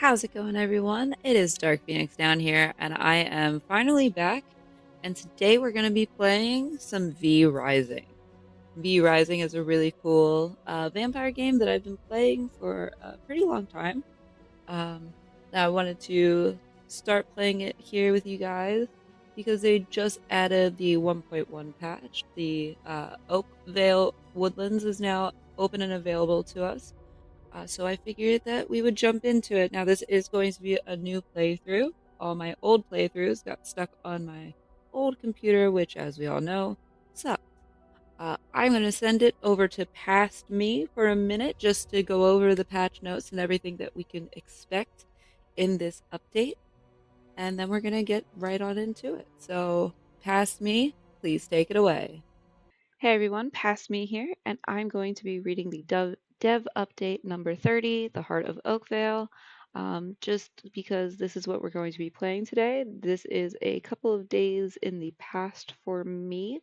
How's it going, everyone? It is DarkPhoenixDown here, and I am finally back. And today we're going to be playing some V Rising. V Rising is a really cool vampire game that I've been playing for a pretty long time. Um, I wanted to start playing it here with you guys because they just added the 1.1 patch. The Oakveil Woodlands is now open and available to us. So I figured that we would jump into it. Now, this is going to be a new playthrough. All my old playthroughs got stuck on my old computer, which, as we all know, sucks. I'm going to send it over to past me for a minute just to go over the patch notes and everything that we can expect in this update. And then we're going to get right on into it. So, past me, please take it away. Hey everyone, past me here, and I'm going to be reading the dev update number 30, The Heart of Oakvale. Just because this is what we're going to be playing today. This is a couple of days in the past for me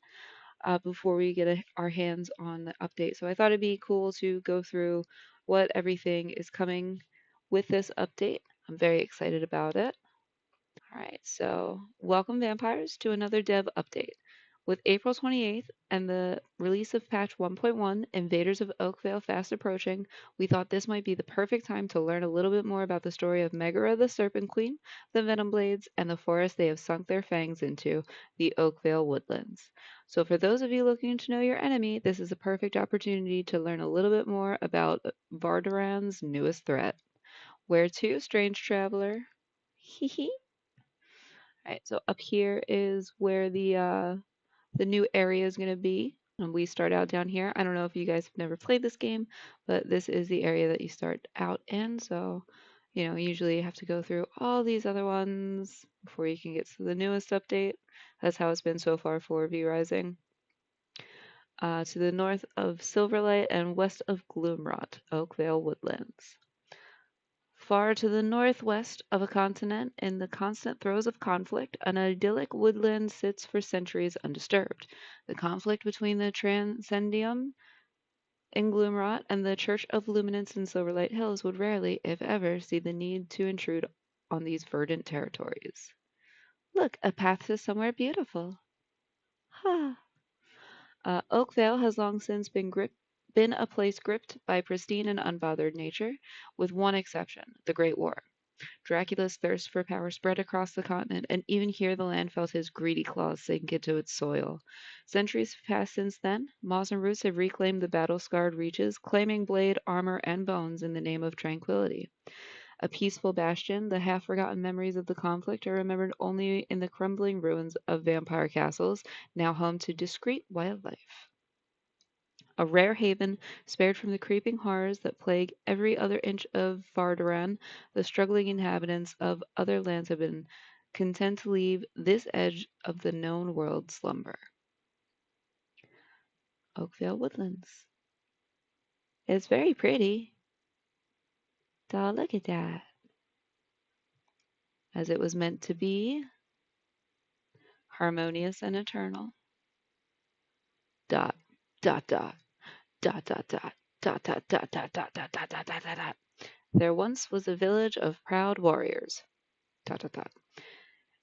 before we get our hands on the update. So I thought it'd be cool to go through what everything is coming with this update. I'm very excited about it. All right, so welcome vampires to another dev update. With April 28th and the release of patch 1.1, Invaders of Oakvale fast approaching, we thought this might be the perfect time to learn a little bit more about the story of Megara the Serpent Queen, the Venom Blades, and the forest they have sunk their fangs into, the Oakveil Woodlands. So for those of you looking to know your enemy, this is a perfect opportunity to learn a little bit more about Vardaran's newest threat. Where to, strange traveler? Hee hee. Right, so up here is where the new area is going to be. And we start out down here. I don't know if you guys have never played this game, but this is the area that you start out in. So, usually you have to go through all these other ones before you can get to the newest update. That's how it's been so far for V Rising. To the north of Silverlight and west of Gloomrot, Oakveil Woodlands. Far to the northwest of a continent in the constant throes of conflict, an idyllic woodland sits for centuries undisturbed. The conflict between the Transcendium in Gloomrot and the Church of Luminance in Silverlight Hills would rarely, if ever, see the need to intrude on these verdant territories. Look, a path to somewhere beautiful. Ha! Oakvale has long since been a place gripped by pristine and unbothered nature, with one exception, the Great War. Dracula's thirst for power spread across the continent, and even here the land felt his greedy claws sink into its soil. Centuries have passed since then. Moss and roots have reclaimed the battle-scarred reaches, claiming blade, armor, and bones in the name of tranquility. A peaceful bastion, the half-forgotten memories of the conflict are remembered only in the crumbling ruins of vampire castles, now home to discreet wildlife. A rare haven, spared from the creeping horrors that plague every other inch of Vardaran, the struggling inhabitants of other lands have been content to leave this edge of the known world slumber. Oakvale Woodlands. It's very pretty. Duh, look at that. As it was meant to be, harmonious and eternal. Dot, dot, dot, dot, dot, dot, dot, dot, dot, dot, dot, dot, dot, dot, dot, dot, dot. There once was a village of proud warriors. Dot, dot, dot.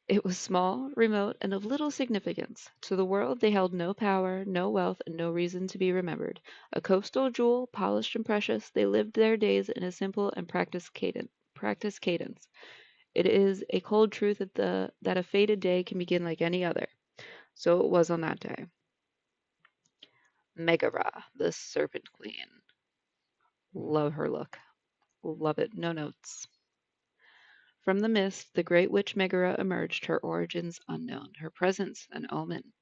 It was small, remote, and of little significance. To the world they held no power, no wealth, and no reason to be remembered. A coastal jewel, polished and precious, they lived their days in a simple and practiced cadence. It is a cold truth that a fated day can begin like any other. So it was on that day. Megara, the Serpent Queen. Love her look. Love it. No notes. From the mist, the great witch Megara emerged, her origins unknown, her presence an omen.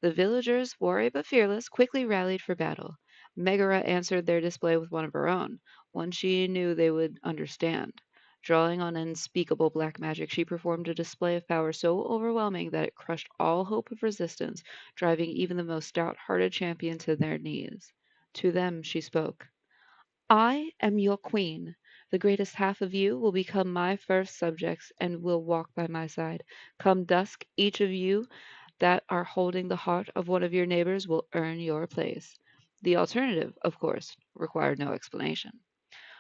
The villagers, wary but fearless, quickly rallied for battle. Megara answered their display with one of her own, one she knew they would understand. Drawing on unspeakable black magic, she performed a display of power so overwhelming that it crushed all hope of resistance, driving even the most stout-hearted champion to their knees. To them she spoke. I am your queen. The greatest half of you will become my first subjects and will walk by my side. Come dusk, each of you that are holding the heart of one of your neighbors will earn your place. The alternative, of course, required no explanation.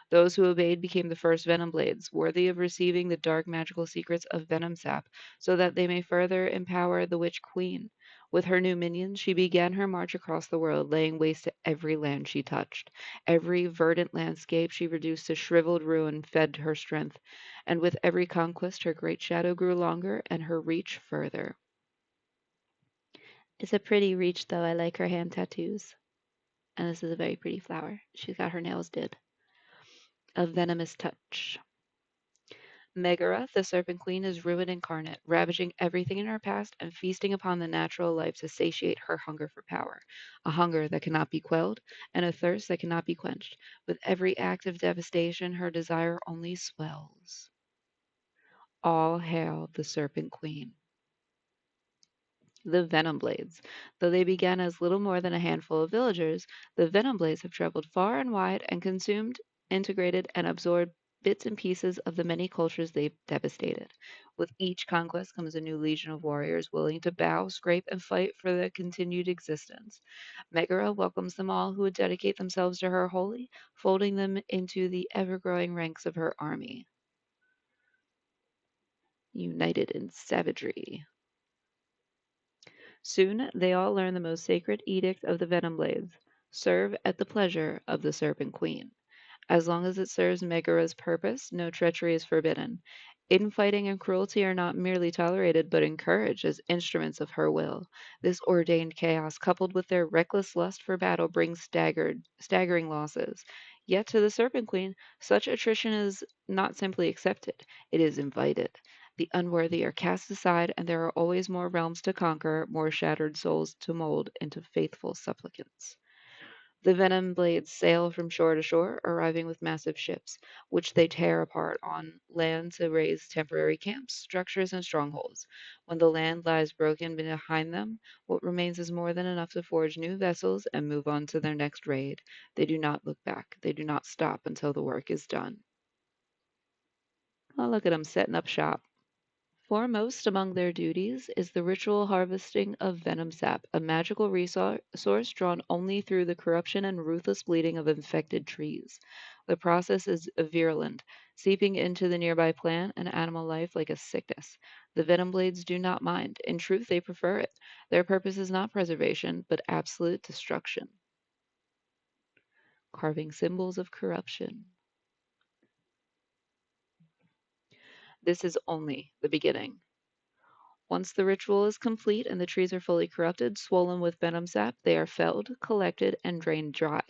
Those who obeyed became the first Venom Blades, worthy of receiving the dark magical secrets of Venom Sap, so that they may further empower the Witch Queen. With her new minions, she began her march across the world, laying waste to every land she touched. Every verdant landscape she reduced to shriveled ruin fed her strength, and with every conquest her great shadow grew longer and her reach further. It's a pretty reach, though. I like her hand tattoos. And this is a very pretty flower. She's got her nails did. A venomous touch. Megara, the Serpent Queen, is ruin incarnate, ravaging everything in her past and feasting upon the natural life to satiate her hunger for power. A hunger that cannot be quelled, and a thirst that cannot be quenched. With every act of devastation, her desire only swells. All hail the Serpent Queen. The Venom Blades. Though they began as little more than a handful of villagers, the Venom Blades have traveled far and wide and consumed, integrated, and absorbed bits and pieces of the many cultures they've devastated. With each conquest comes a new legion of warriors willing to bow, scrape, and fight for their continued existence. Megara welcomes them all who would dedicate themselves to her wholly, folding them into the ever growing ranks of her army. United in savagery. Soon they all learn the most sacred edict of the Venom Blades: serve at the pleasure of the Serpent Queen. As long as it serves Megara's purpose, no treachery is forbidden. Infighting and cruelty are not merely tolerated, but encouraged as instruments of her will. This ordained chaos, coupled with their reckless lust for battle, brings staggering losses. Yet to the Serpent Queen, such attrition is not simply accepted, it is invited. The unworthy are cast aside, and there are always more realms to conquer, more shattered souls to mold into faithful supplicants. The venom blades sail from shore to shore, arriving with massive ships, which they tear apart on land to raise temporary camps, structures, and strongholds. When the land lies broken behind them, what remains is more than enough to forge new vessels and move on to their next raid. They do not look back. They do not stop until the work is done. Oh, look at them setting up shop. Foremost among their duties is the ritual harvesting of venom sap, a magical resource drawn only through the corruption and ruthless bleeding of infected trees. The process is virulent, seeping into the nearby plant and animal life like a sickness. The venom blades do not mind. In truth, they prefer it. Their purpose is not preservation, but absolute destruction. Carving symbols of corruption. This is only the beginning. Once the ritual is complete and the trees are fully corrupted, swollen with venom sap, they are felled, collected, and drained dry.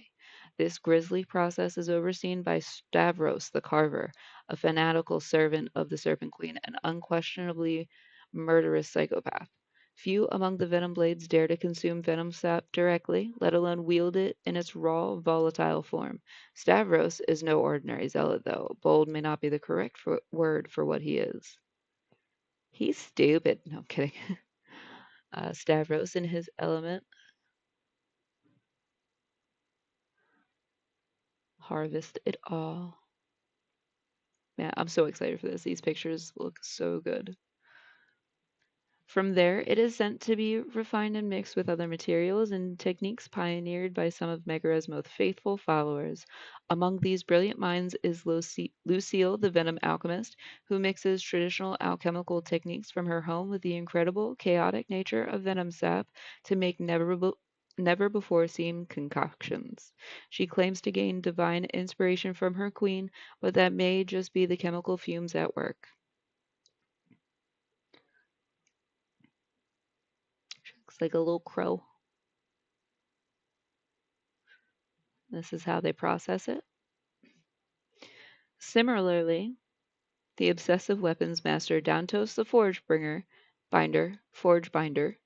This grisly process is overseen by Stavros the Carver, a fanatical servant of the Serpent Queen and unquestionably murderous psychopath. Few among the venom blades dare to consume venom sap directly, let alone wield it in its raw, volatile form. Stavros is no ordinary zealot, though. Bold may not be the correct word for what he is. He's stupid. No, I'm kidding. Stavros in his element. Harvest it all. Man, I'm so excited for this. These pictures look so good. From there, it is sent to be refined and mixed with other materials and techniques pioneered by some of Megara's most faithful followers. Among these brilliant minds is Lucille, the venom alchemist, who mixes traditional alchemical techniques from her home with the incredible, chaotic nature of venom sap to make never before seen concoctions. She claims to gain divine inspiration from her queen, but that may just be the chemical fumes at work. She looks like a little crow. This is how they process it. Similarly, the obsessive weapons master Dantos the Forge Binder,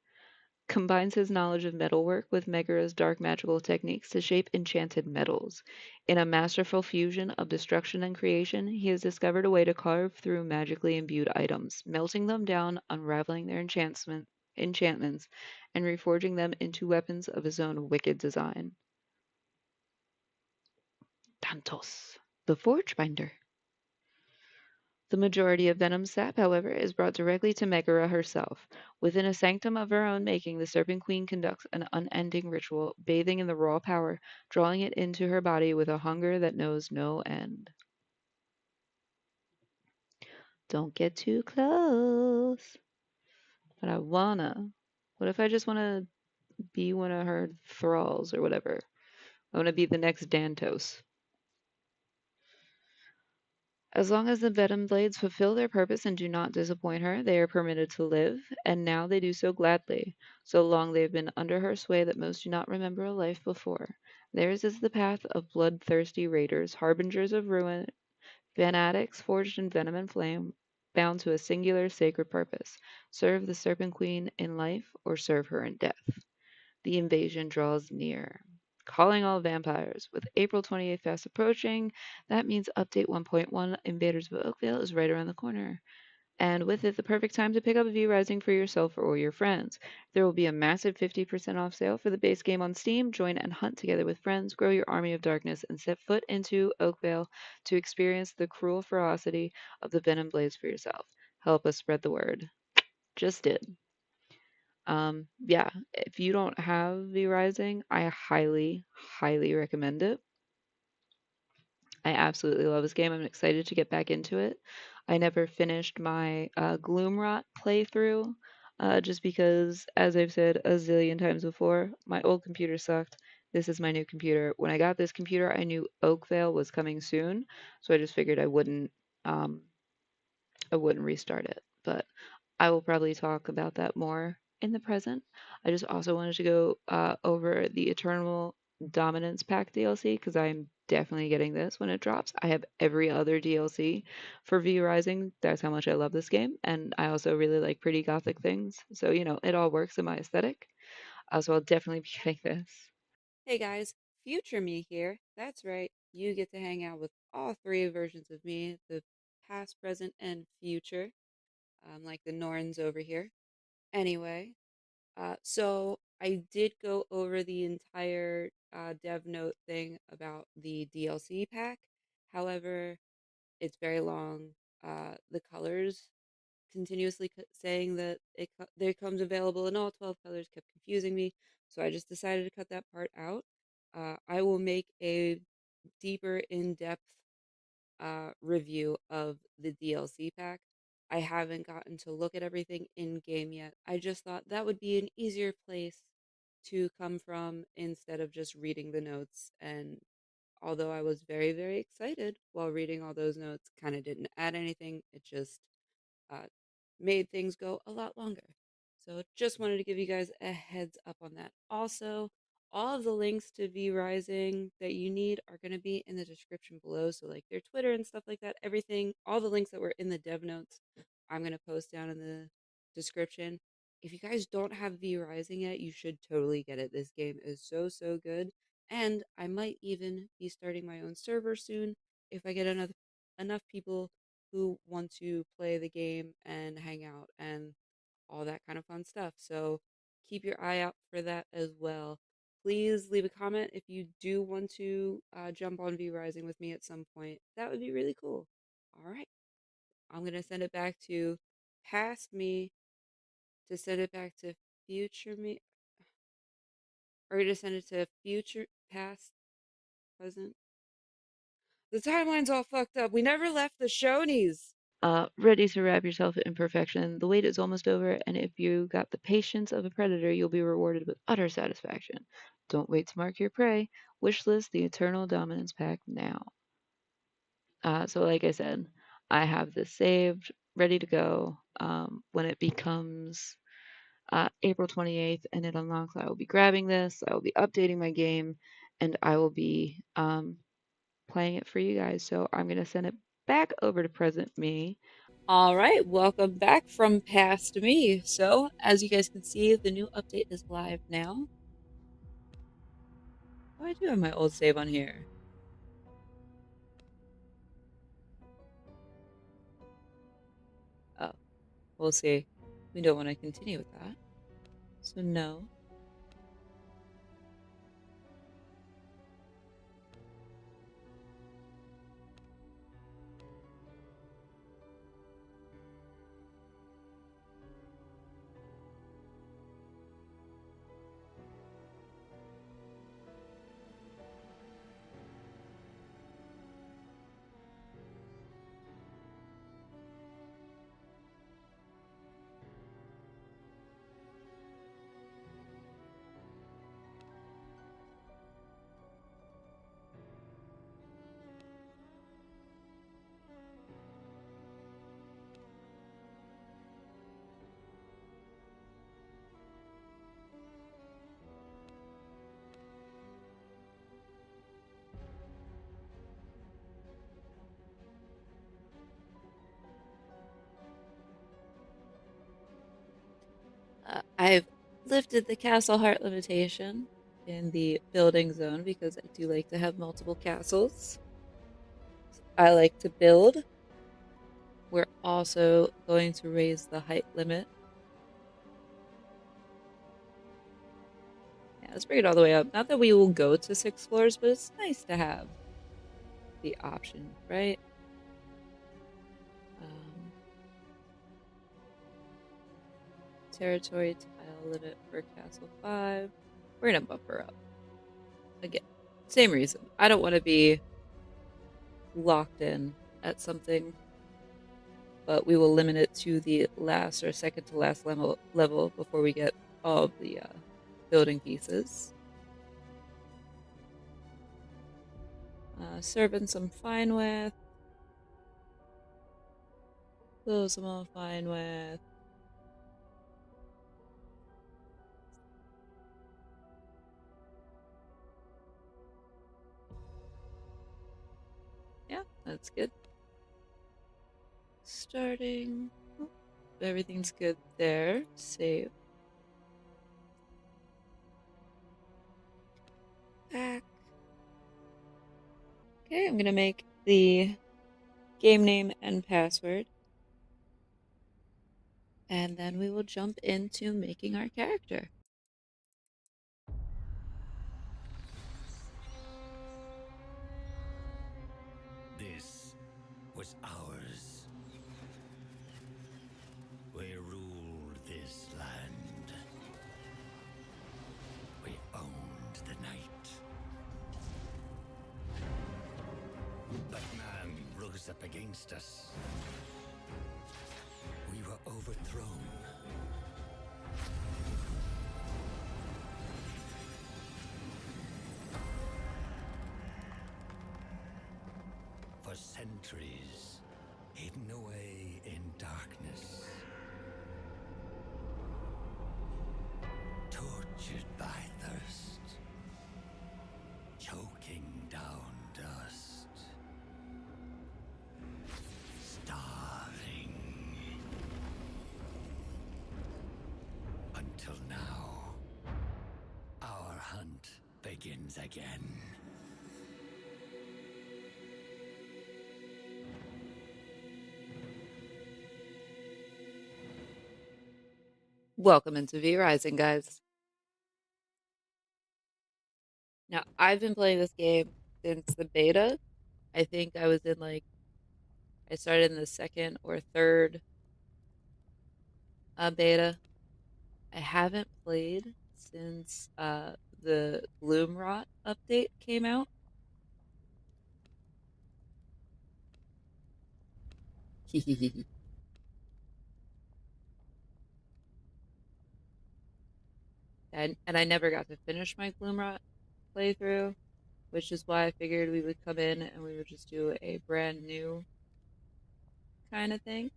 combines his knowledge of metalwork with Megara's dark magical techniques to shape enchanted metals. In a masterful fusion of destruction and creation, he has discovered a way to carve through magically imbued items, melting them down, unraveling their enchantments, and reforging them into weapons of his own wicked design. Dantos, the Forge Binder. The majority of Venom's sap, however, is brought directly to Megara herself. Within a sanctum of her own making, the Serpent Queen conducts an unending ritual, bathing in the raw power, drawing it into her body with a hunger that knows no end. Don't get too close. But I wanna. What if I just wanna be one of her thralls or whatever? I wanna be the next Dantos. As long as the venom blades fulfill their purpose and do not disappoint her, they are permitted to live, and now they do so gladly. So long they have been under her sway that most do not remember a life before. Theirs is the path of bloodthirsty raiders, harbingers of ruin, fanatics forged in venom and flame, bound to a singular sacred purpose: serve the Serpent Queen in life or serve her in death. The invasion draws near. Calling all vampires. With April 28th fast approaching, that means update 1.1 Invaders of Oakvale is right around the corner. And with it, the perfect time to pick up V Rising for yourself or your friends. There will be a massive 50% off sale for the base game on Steam. Join and hunt together with friends, grow your army of darkness, and set foot into Oakvale to experience the cruel ferocity of the Venom Blades for yourself. Help us spread the word. Just did. Yeah, if you don't have V Rising, I highly, highly recommend it. I absolutely love this game. I'm excited to get back into it. I never finished my Gloomrot playthrough just because, as I've said a zillion times before, my old computer sucked. This is my new computer. When I got this computer, I knew Oakvale was coming soon, so I just figured um, I wouldn't restart it. But I will probably talk about that more in the present. I just also wanted to go over the Eternal Dominance Pack DLC because I'm definitely getting this when it drops. I have every other DLC for V Rising. That's how much I love this game. And I also really like pretty gothic things. So, it all works in my aesthetic. So I'll definitely be getting this. Hey guys, future me here. That's right. You get to hang out with all three versions of me, the past, present, and future, like the Norns over here. Anyway, so I did go over the entire dev note thing about the DLC pack. However, it's very long. The colors continuously saying that it comes available in all 12 colors kept confusing me, so I just decided to cut that part out. I will make a deeper, in-depth review of the DLC pack. I haven't gotten to look at everything in game yet. I just thought that would be an easier place to come from instead of just reading the notes. And although I was very, very excited while reading all those notes, kind of didn't add anything. It just uh, made things go a lot longer. So just wanted to give you guys a heads up on that. Also, all of the links to V Rising that you need are going to be in the description below. So like their Twitter and stuff like that, everything, all the links that were in the dev notes, I'm going to post down in the description. If you guys don't have V Rising yet, you should totally get it. This game is so, so good. And I might even be starting my own server soon if I get enough people who want to play the game and hang out and all that kind of fun stuff. So keep your eye out for that as well. Please leave a comment if you do want to jump on V Rising with me at some point. That would be really cool. All right. I'm going to send it back to past me to send it back to future me. Or to send it to future, past, present. The timeline's all fucked up. We never left the Shonies. Ready to wrap yourself in perfection. The wait is almost over, and if you got the patience of a predator, you'll be rewarded with utter satisfaction. Don't wait to mark your prey. Wishlist the Eternal Dominance Pack now. So like I said, I have this saved, ready to go. When it becomes April 28th and it unlocks, I will be grabbing this, I will be updating my game, and I will be playing it for you guys. So I'm going to send it back over to present me. All right, welcome back from past me. So, as you guys can see, the new update is live now. Oh, I do have my old save on here. Oh, we'll see. We don't want to continue with that. So, no. I've lifted the castle heart limitation in the building zone because I do like to have multiple castles. I like to build. We're also going to raise the height limit. Yeah, let's bring it all the way up. Not that we will go to 6 floors, but it's nice to have the option, right? Um, Territory tile limit for Castle 5. We're gonna bump her up. Again, same reason. I don't want to be locked in at something, but we will limit it to the last or second to last level before we get all of the building pieces. Servants I'm fine with. Those I'm all fine with. Yeah, that's good. Starting. Oh, everything's good there. Save. Back. Okay, I'm gonna make the game name and password. And then we will jump into making our character. This was ours. We ruled this land. We owned the night. But man rose up against us. We were overthrown. For centuries, hidden away in darkness. Tortured by thirst. Choking down dust. Starving. Until now, our hunt begins again. Welcome into V Rising, guys. Now, I've been playing this game since the beta. I think I was in I started in the second or third beta. I haven't played since the Gloomrot update came out. And I never got to finish my Gloomrot playthrough, which is why I figured we would come in and we would just do a brand new kind of thing.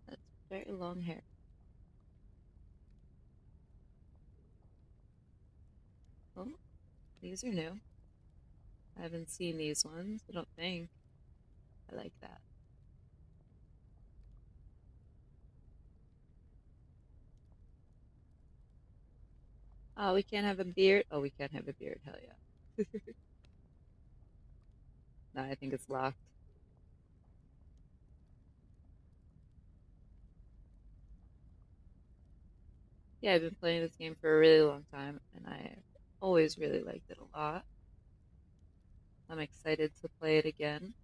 That's very long hair. Oh, these are new. I haven't seen these ones, I don't think. I like that. Oh, we can't have a beard. Oh, we can't have a beard. Hell yeah. No, I think it's locked. Yeah, I've been playing this game for a really long time, and I always really liked it a lot. I'm excited to play it again.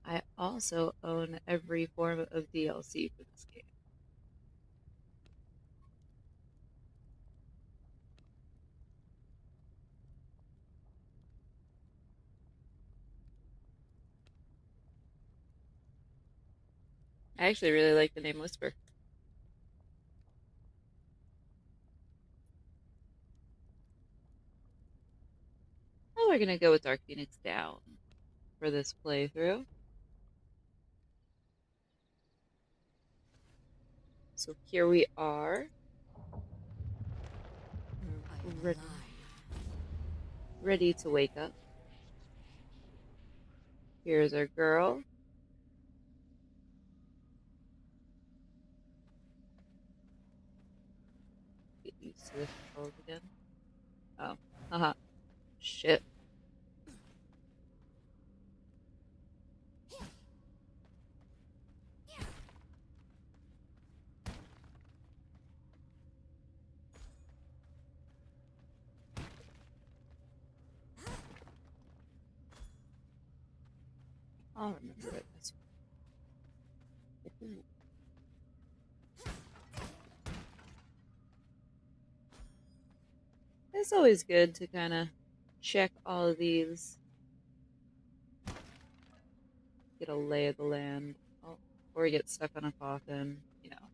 I also own every form of DLC for this game. I actually really like the name Whisper. we're gonna go with DarkPhoenixDown for this playthrough. So here we are. Ready to wake up. Here's our girl. Get used to the controls again. Oh, haha. Shit. I'll remember it. Ooh. It's always good to kind of check all of these, get a lay of the land, oh, or get stuck on a coffin. You know,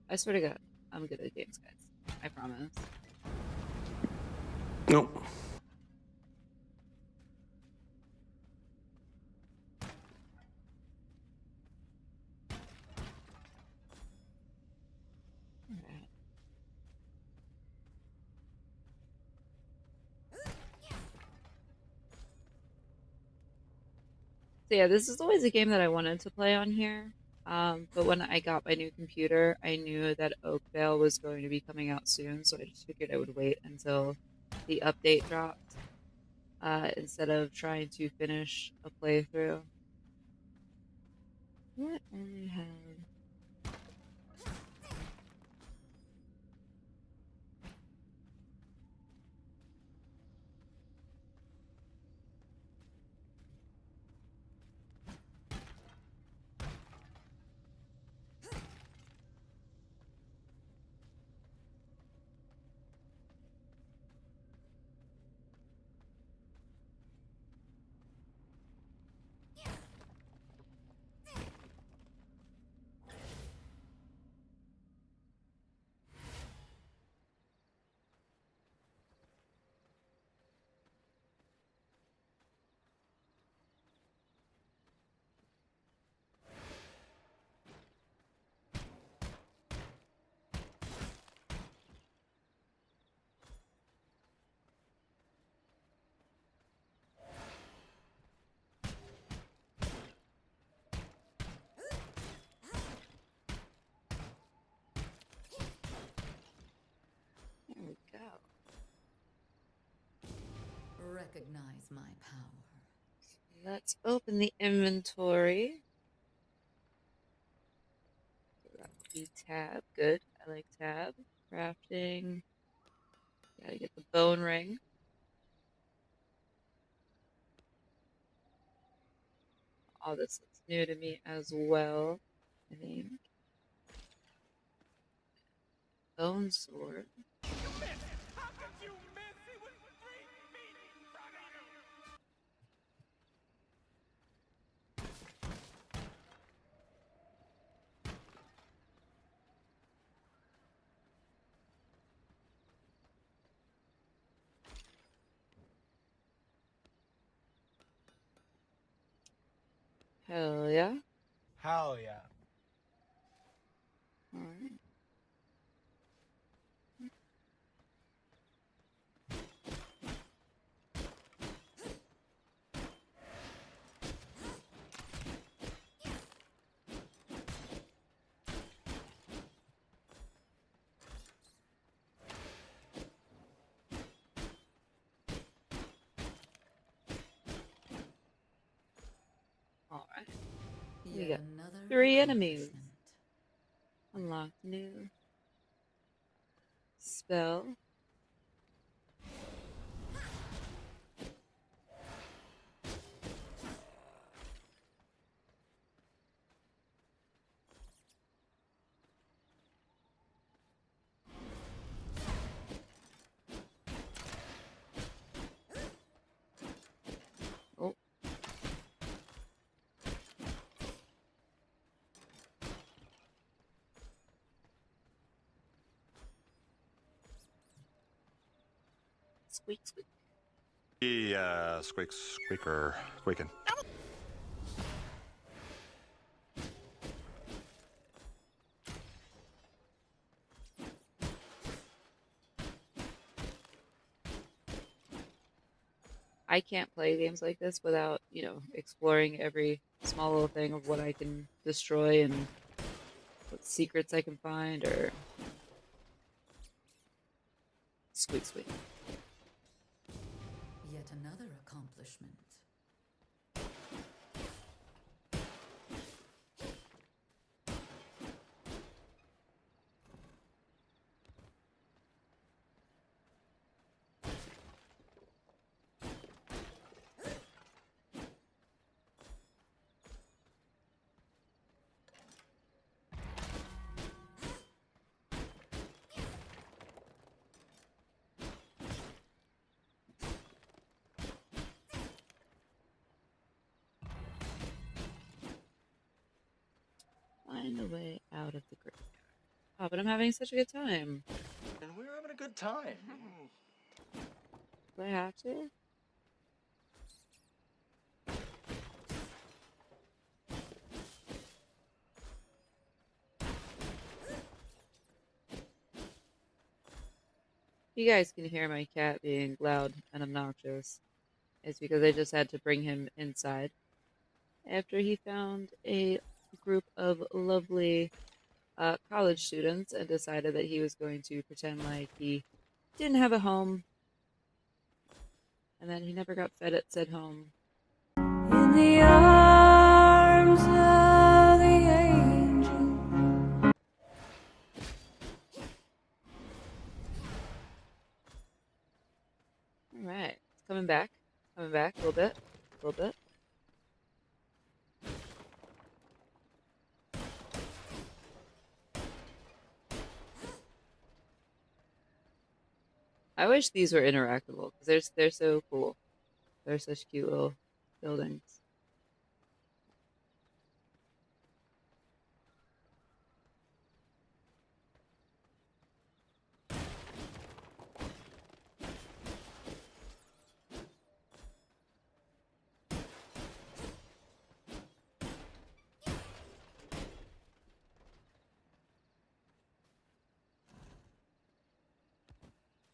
I swear to God, I'm good at games, guys. I promise. Nope. Alright. So yeah, this is always a game that I wanted to play on here. But when I got my new computer, I knew that Oakveil was going to be coming out soon, so I just figured I would wait until the update dropped, instead of trying to finish a playthrough. What only have? There we go. Recognize my power. Let's open the inventory. The tab, good. I like tab. Crafting. Gotta get the bone ring. All this looks new to me as well, I think. Bone sword. You missed! How could you miss? He was 3 feet in front of you! Hell yeah. Hell yeah. Alright. Alright. We Yet got another 3 enemies. accomplishment. Unlock new spell. Oh, squeak, squeak. Yeah, squeaking. I can't play games like this without, exploring every small little thing of what I can destroy and what secrets I can find or squeak squeak. Yet another accomplishment. Find a way out of the graveyard. Oh, but I'm having such a good time. And we're having a good time. Do I have to? You guys can hear my cat being loud and obnoxious. It's because I just had to bring him inside after he found a group of lovely college students and decided that he was going to pretend like he didn't have a home and then he never got fed at said home. In the arms of the angel. All right, it's coming back a little bit, a little bit. I wish these were interactable because they're so cool. They're such cute little buildings.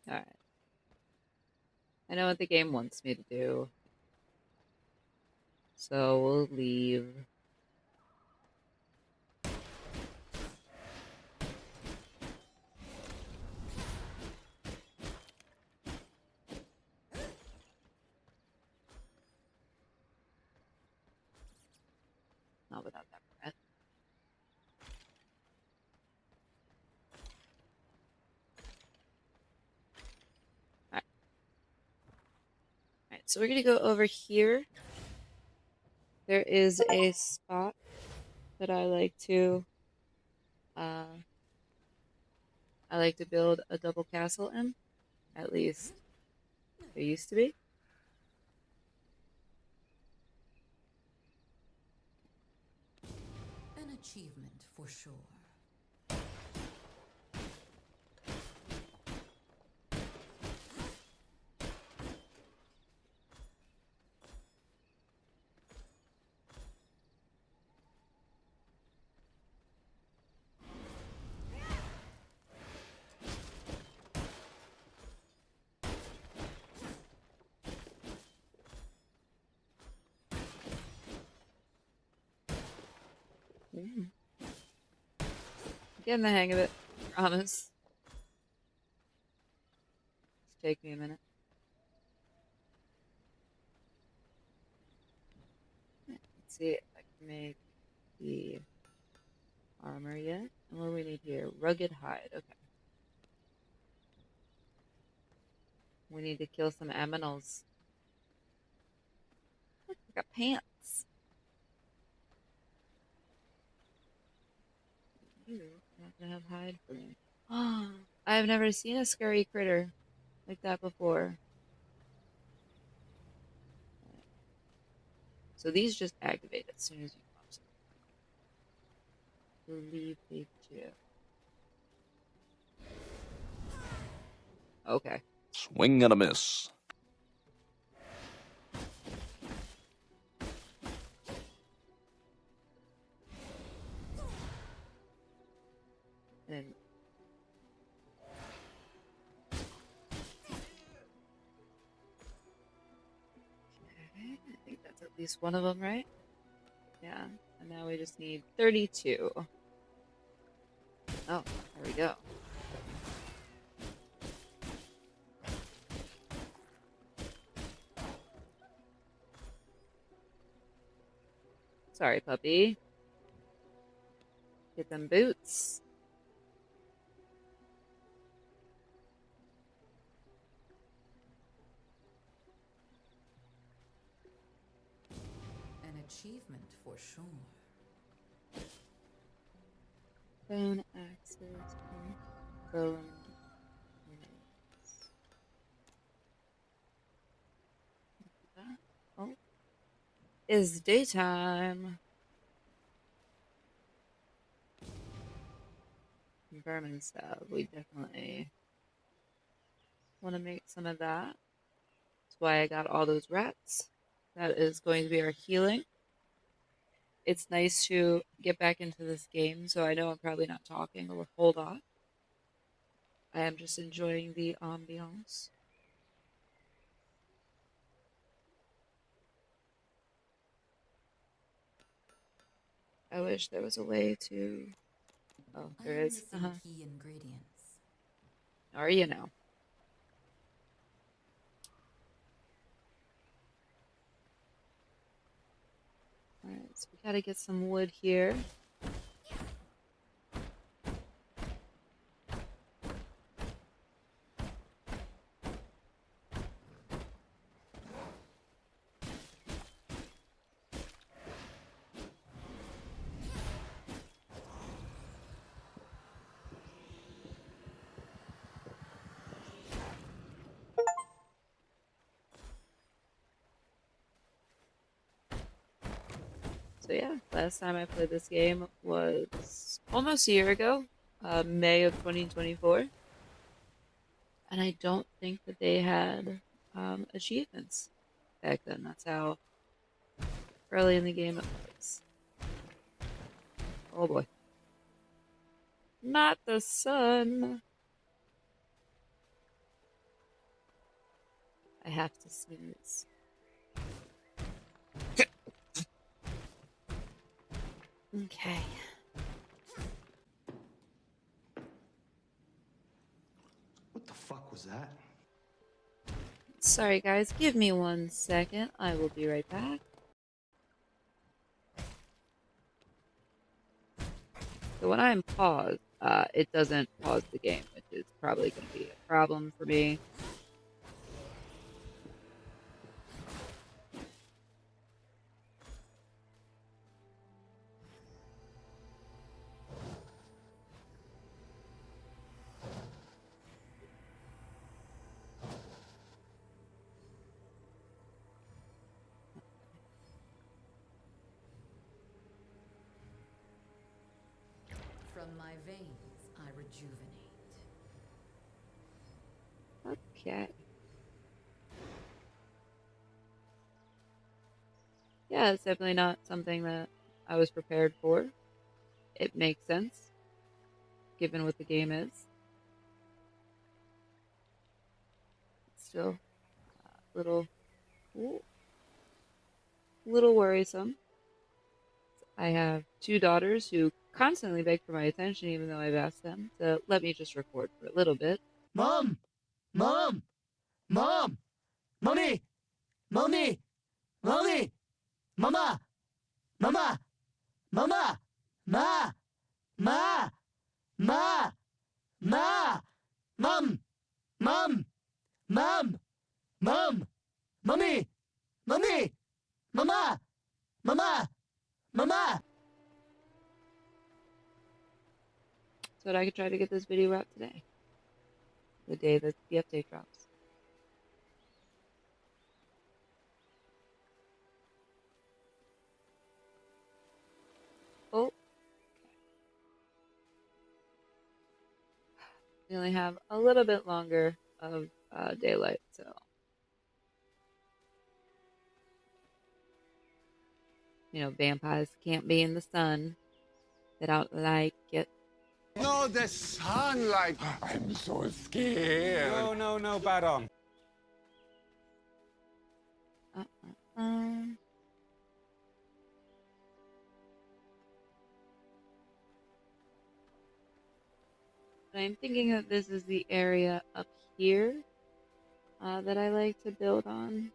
All right. I know what the game wants me to do, so we'll leave. Not without that breath. All right. All right. So we're gonna go over here. There is a spot that uh, I like to build a double castle in. At least there used to be. An achievement for sure. Mm. Getting the hang of it. Promise. Just take me a minute. Let's see if I can make the armor yet. And what do we need here? Rugged hide. Okay. We need to kill some aminals. Look, I got pants. You are not gonna have hide for me. Oh, I've never seen a scary critter like that before. So these just activate as soon as you pop them. I believe they do. Okay. Swing and a miss. at least one of them, right? Yeah. And now we just need 32. Oh, there we go. Sorry, puppy. Get them boots. An achievement for sure. Bone axes. Bone. Oh, it's daytime. Vermin salve. We definitely want to make some of that. That's why I got all those rats. That is going to be our healing. It's nice to get back into this game, so I know I'm probably not talking a whole lot. I am just enjoying the ambiance. I wish there was a way to... Oh, there I'm is. missing key ingredients. Are you now? Alright, so we gotta get some wood here. So yeah, last time I played this game was almost a year ago, May of 2024. And I don't think that they had achievements back then. That's how early in the game it was. Oh boy. Not the sun. I have to sneeze. Okay. What the fuck was that? Sorry guys, give me 1 second. I will be right back. So when I'm paused, it doesn't pause the game, which is probably going to be a problem for me. From my veins, I rejuvenate. Okay. Yeah, it's definitely not something that I was prepared for. It makes sense, given what the game is. It's still a little worrisome. I have 2 daughters who constantly beg for my attention, even though I've asked them to let me just record for a little bit. Mom! Mom! Mom! Mommy! Mommy! Mommy! Mama! Mama! Mama! Ma! Ma! Ma! Ma! Mom! Mom! Mom! Mom! Mommy! Mommy! Mama! Mama! Mama! So that I could try to get this video out today, the day that the update drops. Oh, we only have a little bit longer of daylight, so vampires can't be in the sun. They don't like it. No, the sunlight. I'm so scared. No, bad on. Uh, uh, uh. But I'm thinking that this is the area up here that I like to build on.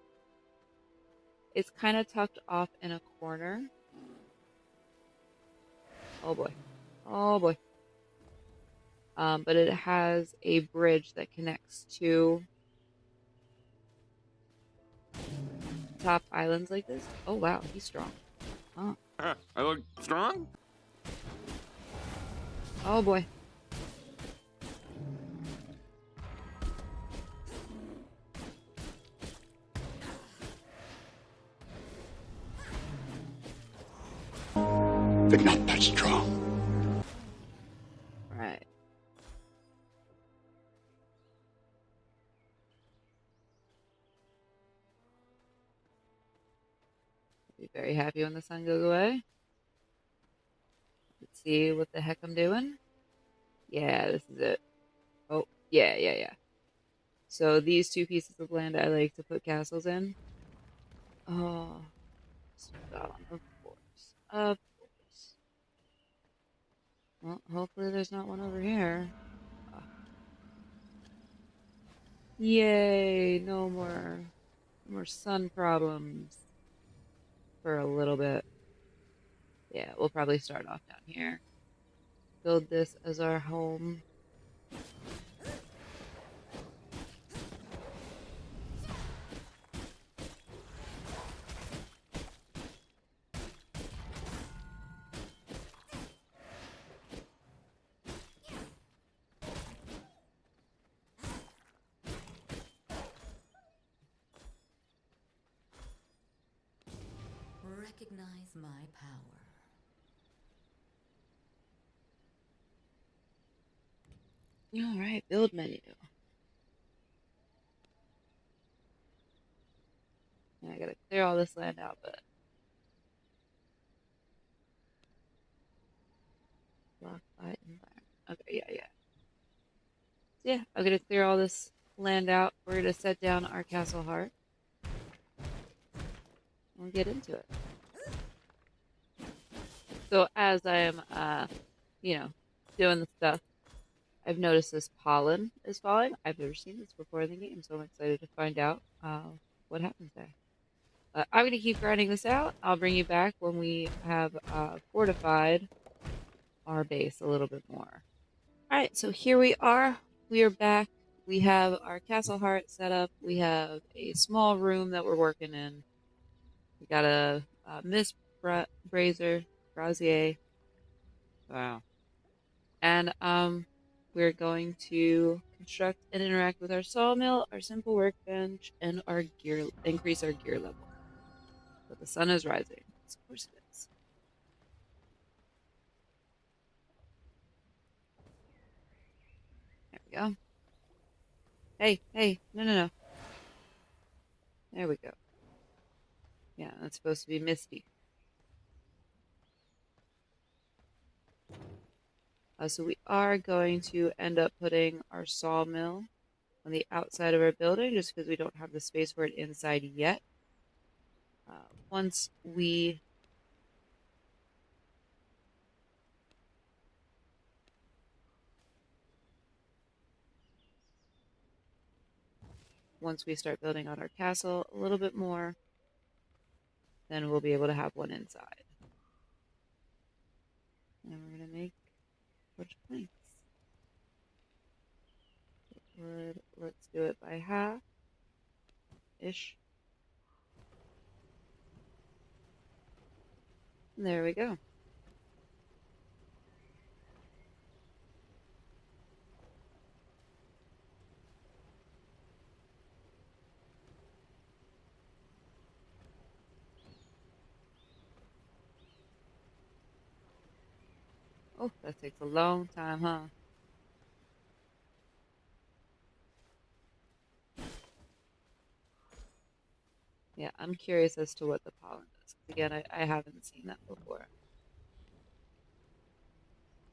It's kind of tucked off in a corner. Oh boy. Oh boy. But it has a bridge that connects to top islands like this. Oh wow, he's strong. Huh. I look strong? Oh boy. They're not that strong. Right. Be very happy when the sun goes away. Let's see what the heck I'm doing. Yeah, this is it. Oh, yeah. So these two pieces of land I like to put castles in. Oh, stone, of course. Of course. Well, hopefully there's not one over here. Ah. Yay, no more sun problems for a little bit. Yeah, we'll probably start off down here. Build this as our home. Recognize my power. All right, build menu. And I gotta clear all this land out, but block by environment. Okay, yeah. So yeah, I'm gonna clear all this land out. We're gonna set down our castle heart. We'll get into it. So as I am, you know, doing the stuff, I've noticed this pollen is falling. I've never seen this before in the game, so I'm excited to find out what happens there. I'm gonna keep grinding this out. I'll bring you back when we have fortified our base a little bit more. All right, so here we are. We are back. We have our castle heart set up. We have a small room that we're working in. We got a mist brazier. Wow. And we're going to construct and interact with our sawmill, our simple workbench, and our gear increase our gear level. But the sun is rising. Of course it is. There we go. Hey, no. There we go. Yeah, that's supposed to be misty. So we are going to end up putting our sawmill on the outside of our building just because we don't have the space for it inside yet. Once we start building on our castle a little bit more, then we'll be able to have one inside. And we're going to make a bunch of planks. Wood, let's do it by half-ish. There we go. Oh, that takes a long time, huh? Yeah, I'm curious as to what the pollen does. Again, I haven't seen that before.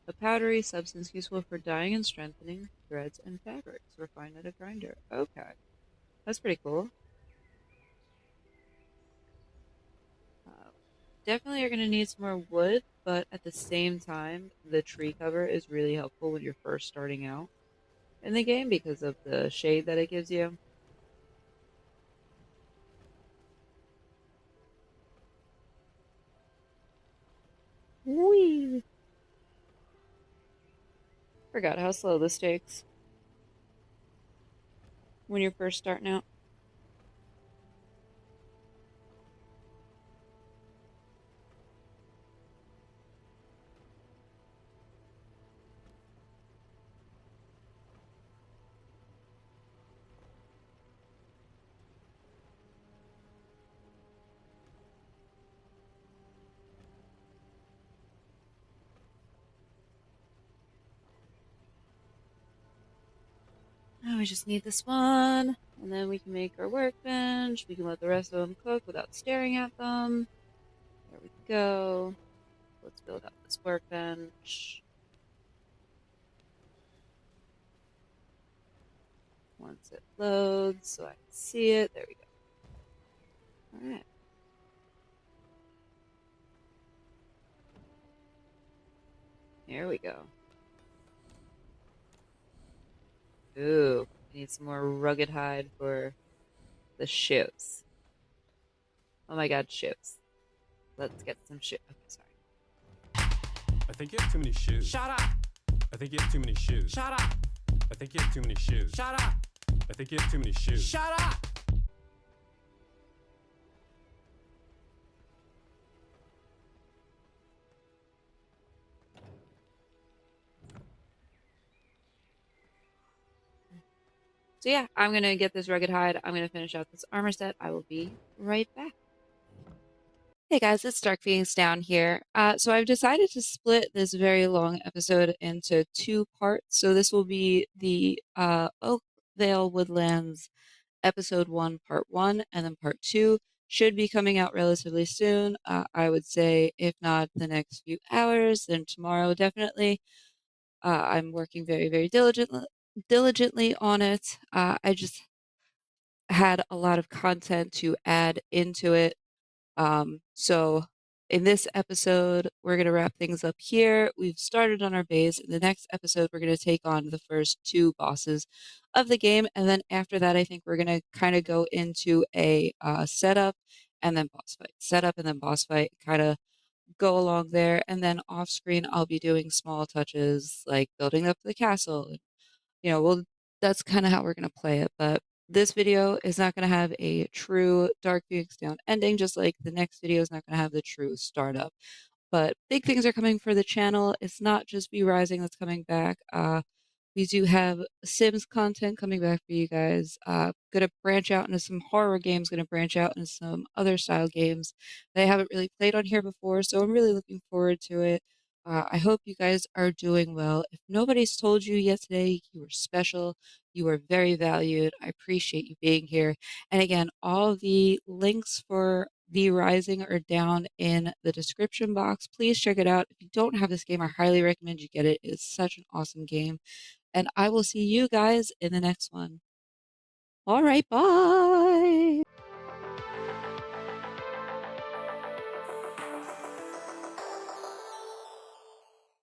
A powdery substance useful for dyeing and strengthening threads and fabrics, refined at a grinder. Okay, that's pretty cool. Definitely are going to need some more wood but at the same time, the tree cover is really helpful when you're first starting out in the game because of the shade that it gives you. Whee! Forgot how slow this takes when you're first starting out. Now we just need this one, and then we can make our workbench. We can let the rest of them cook without staring at them. There we go. Let's build up this workbench. Once it loads, so I can see it. There we go. All right. Here we go. Ooh, I need some more rugged hide for the shoes. Oh my god, shoes. Let's get some shoes. Okay, sorry. I think you have too many shoes. Shut up! I think you have too many shoes. Shut up! I think you have too many shoes. Shut up! I think you have too many shoes. Shut up! So yeah, I'm gonna get this rugged hide. I'm gonna finish out this armor set. I will be right back. Hey guys, it's DarkPhoenixDown here. So I've decided to split this very long episode into two parts. So this will be the Oakveil Woodlands episode 1, part 1, and then part 2 should be coming out relatively soon. I would say if not the next few hours, then tomorrow definitely. I'm working very, very diligently on it. I just had a lot of content to add into it. So in this episode, we're going to wrap things up here. We've started on our base. In the next episode, we're going to take on the first two bosses of the game. And then after that, I think we're going to kind of go into a setup and then boss fight. Setup and then boss fight, kind of go along there. And then off screen, I'll be doing small touches like building up the castle. That's kind of how we're going to play it. But this video is not going to have a true Dark Phoenix Down ending, just like the next video is not going to have the true startup. But big things are coming for the channel. It's not just V Rising that's coming back. We do have Sims content coming back for you guys. Gonna branch out into some horror games, gonna branch out into some other style games that I haven't really played on here before, so I'm really looking forward to it. I hope you guys are doing well. If nobody's told you yet today, you are special. You are very valued. I appreciate you being here. And again, all the links for the Rising are down in the description box. Please check it out. If you don't have this game, I highly recommend you get it. It's such an awesome game. And I will see you guys in the next one. All right, bye.